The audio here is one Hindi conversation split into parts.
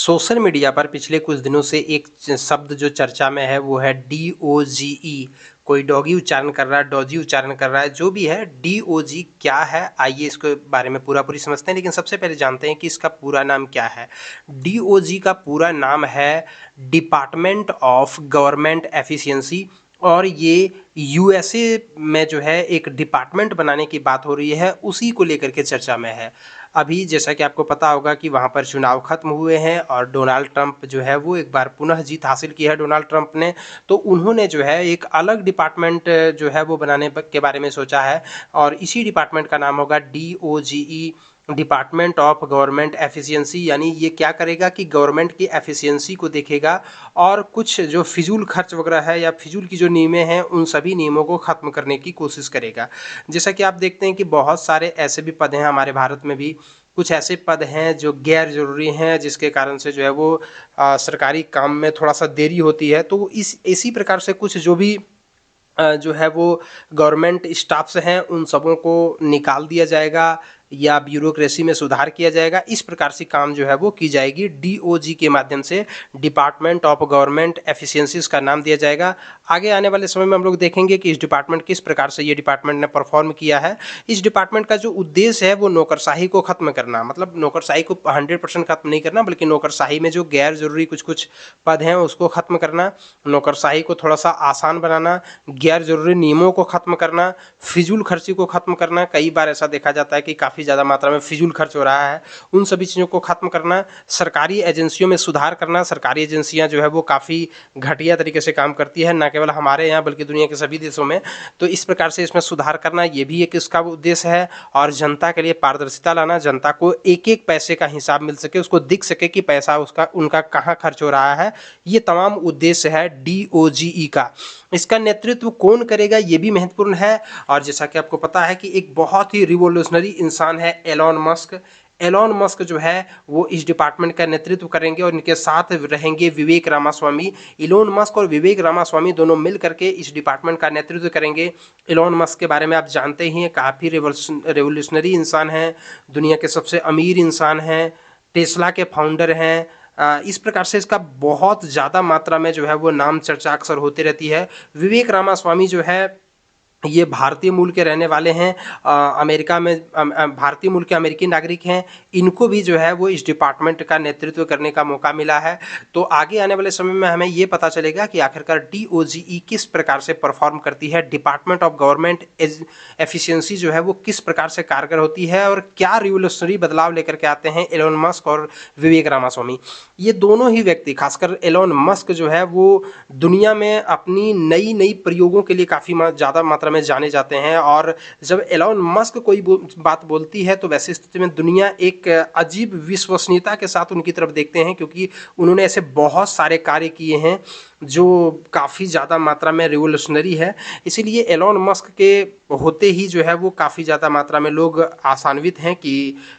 सोशल मीडिया पर पिछले कुछ दिनों से एक शब्द जो चर्चा में है वो है DOGE। कोई डॉगी उच्चारण कर रहा है, डॉजी उच्चारण कर रहा है, जो भी है DOG क्या है, आइए इसके बारे में पूरा पूरी समझते हैं। लेकिन सबसे पहले जानते हैं कि इसका पूरा नाम क्या है। DOG का पूरा नाम है डिपार्टमेंट ऑफ गवर्नमेंट एफिशिएंसी, और ये यूएसए में जो है एक डिपार्टमेंट बनाने की बात हो रही है, उसी को लेकर के चर्चा में है। अभी जैसा कि आपको पता होगा कि वहाँ पर चुनाव खत्म हुए हैं और डोनाल्ड ट्रंप जो है वो एक बार पुनः जीत हासिल की है डोनाल्ड ट्रंप ने। तो उन्होंने जो है एक अलग डिपार्टमेंट जो है वो बनाने के बारे में सोचा है, और इसी डिपार्टमेंट का नाम होगा DOGE, department of government efficiency. यानी ये क्या करेगा कि गवर्नमेंट की एफिशिएंसी को देखेगा और कुछ जो फिजूल खर्च वगैरह है या फिजूल की जो नियमें हैं उन सभी नियमों को ख़त्म करने की कोशिश करेगा। जैसा कि आप देखते हैं कि बहुत सारे ऐसे भी पद हैं हमारे भारत में भी, कुछ ऐसे पद हैं जो गैर ज़रूरी हैं, जिसके कारण से जो है वो सरकारी काम में थोड़ा सा देरी होती है। तो इसी प्रकार से कुछ जो भी जो है वो गवर्नमेंट स्टाफ्स हैं उन सबों को निकाल दिया जाएगा या ब्यूरोक्रेसी में सुधार किया जाएगा। इस प्रकार से काम जो है वो की जाएगी। DOG के माध्यम से डिपार्टमेंट ऑफ गवर्नमेंट एफिशिएंसी का नाम दिया जाएगा। आगे आने वाले समय में हम लोग देखेंगे कि इस डिपार्टमेंट किस प्रकार से ये डिपार्टमेंट ने परफॉर्म किया है। इस डिपार्टमेंट का जो उद्देश्य है वो नौकरशाही को खत्म करना, मतलब नौकरशाही को 100% खत्म नहीं करना, बल्कि नौकरशाही में जो गैर जरूरी कुछ कुछ पद हैं उसको खत्म करना, नौकरशाही को थोड़ा सा आसान बनाना, गैर जरूरी नियमों को खत्म करना, फिजूल खर्ची को खत्म करना। कई बार ऐसा देखा जाता है कि काफ़ी ज़्यादा मात्रा में फिजूल खर्च हो रहा है, उन सभी चीज़ों को खत्म करना, सरकारी एजेंसियों में सुधार करना। सरकारी एजेंसियां जो है वो काफ़ी घटिया तरीके से काम करती है, न केवल हमारे यहाँ बल्कि दुनिया के सभी देशों में। तो इस प्रकार से इसमें सुधार करना, ये भी एक इसका उद्देश्य है। और जनता के लिए पारदर्शिता लाना, जनता को एक एक पैसे का हिसाब मिल सके, उसको दिख सके कि पैसा उसका उनका कहाँ खर्च हो रहा है। ये तमाम उद्देश्य है DOGE का। इसका नेतृत्व कौन करेगा ये भी महत्वपूर्ण है। और जैसा कि आपको पता है कि एक बहुत ही रिवोल्यूशनरी इंसान है एलॉन मस्क। एलॉन मस्क जो है वो इस डिपार्टमेंट का नेतृत्व करेंगे और इनके साथ रहेंगे विवेक रामास्वामी। एलॉन मस्क और विवेक रामास्वामी दोनों मिल करके इस डिपार्टमेंट का नेतृत्व करेंगे। एलॉन मस्क के बारे में आप जानते ही हैं, काफ़ी रेवोल्यूशनरी इंसान हैं, दुनिया के सबसे अमीर इंसान हैं, टेस्ला के फाउंडर हैं। इस प्रकार से इसका बहुत ज़्यादा मात्रा में जो है वो नाम चर्चा अक्सर होती रहती है। विवेक रामास्वामी जो है ये भारतीय मूल के रहने वाले हैं, अमेरिका में भारतीय मूल के अमेरिकी नागरिक हैं। इनको भी जो है वो इस डिपार्टमेंट का नेतृत्व करने का मौका मिला है। तो आगे आने वाले समय में हमें ये पता चलेगा कि आखिरकार DOGE किस प्रकार से परफॉर्म करती है, डिपार्टमेंट ऑफ गवर्नमेंट एफिशिएंसी जो है वो किस प्रकार से कारगर होती है, और क्या रिवोल्यूशनरी बदलाव लेकर के आते हैं एलोन मस्क और विवेक रामास्वामी। ये दोनों ही व्यक्ति, खासकर एलोन मस्क जो है वो दुनिया में अपनी नई नई प्रयोगों के लिए काफ़ी ज़्यादा मात्रा में जाने जाते हैं। और जब एलोन मस्क कोई बात बोलती है तो वैसी स्थिति में दुनिया एक अजीब विश्वसनीयता के साथ उनकी तरफ देखते हैं, क्योंकि उन्होंने ऐसे बहुत सारे कार्य किए हैं जो काफ़ी ज़्यादा मात्रा में रिवोल्यूशनरी है। इसीलिए एलोन मस्क के होते ही जो है वो काफ़ी ज़्यादा मात्रा में लोग आशान्वित हैं कि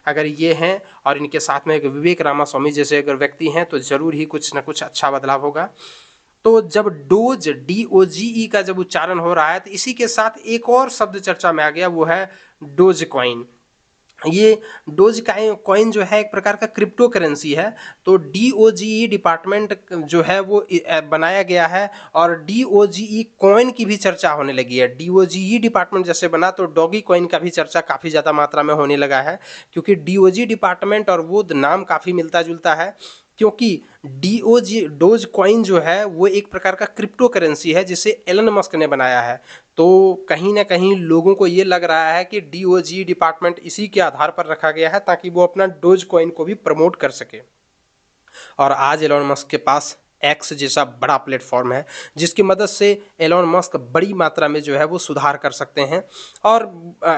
अगर ये हैं और इनके साथ में एक विवेक रामास्वामी जैसे अगर व्यक्ति हैं तो ज़रूर ही कुछ ना कुछ अच्छा बदलाव होगा। तो जब DOGE का जब उच्चारण हो रहा है तो इसी के साथ एक और शब्द चर्चा में आ गया, वो है डोज कॉइन। ये डोज कॉइन जो है एक प्रकार का क्रिप्टो करेंसी है। तो DOGE डिपार्टमेंट जो है वो बनाया गया है और DOGE कॉइन की भी चर्चा होने लगी है। DOGE डिपार्टमेंट जैसे बना तो डॉगी कॉइन का भी चर्चा काफ़ी ज़्यादा मात्रा में होने लगा है, क्योंकि DOGE डिपार्टमेंट और वो नाम काफ़ी मिलता जुलता है। क्योंकि डोज कॉइन जो है वो एक प्रकार का क्रिप्टो करेंसी है जिसे एलन मस्क ने बनाया है। तो कहीं ना कहीं लोगों को ये लग रहा है कि DOGE डिपार्टमेंट इसी के आधार पर रखा गया है ताकि वो अपना डोज कॉइन को भी प्रमोट कर सके। और आज एलोन मस्क के पास एक्स जैसा बड़ा प्लेटफॉर्म है जिसकी मदद से एलोन मस्क बड़ी मात्रा में जो है वो सुधार कर सकते हैं। और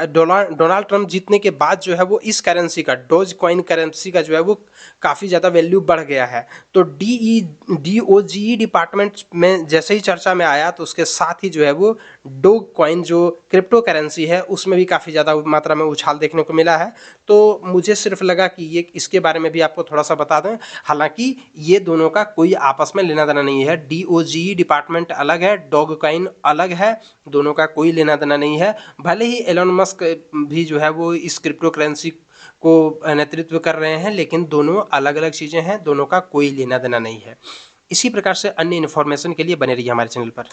डोनाल्ड ट्रंप जीतने के बाद जो है वो इस करेंसी का, डोज कॉइन करेंसी का जो है वो काफ़ी ज़्यादा वैल्यू बढ़ गया है। तो DOGE डिपार्टमेंट में जैसे ही चर्चा में आया तो उसके साथ ही जो है वो डोग कॉइन जो क्रिप्टो करेंसी है उसमें भी काफ़ी ज़्यादा मात्रा में उछाल देखने को मिला है। तो मुझे सिर्फ लगा कि ये इसके बारे में भी आपको थोड़ा सा बता दें। हालांकि ये दोनों का कोई आपस में लेना देना नहीं है। DOGE डिपार्टमेंट अलग है, डॉग कॉइन अलग है, दोनों का कोई लेना देना नहीं है। भले ही एलोन मस्क भी जो है वो इस क्रिप्टो करेंसी को नेतृत्व कर रहे हैं, लेकिन दोनों अलग-अलग चीज़ें हैं, दोनों का कोई लेना-देना नहीं है। इसी प्रकार से अन्य इन्फॉर्मेशन के लिए बने रहिए हमारे चैनल पर।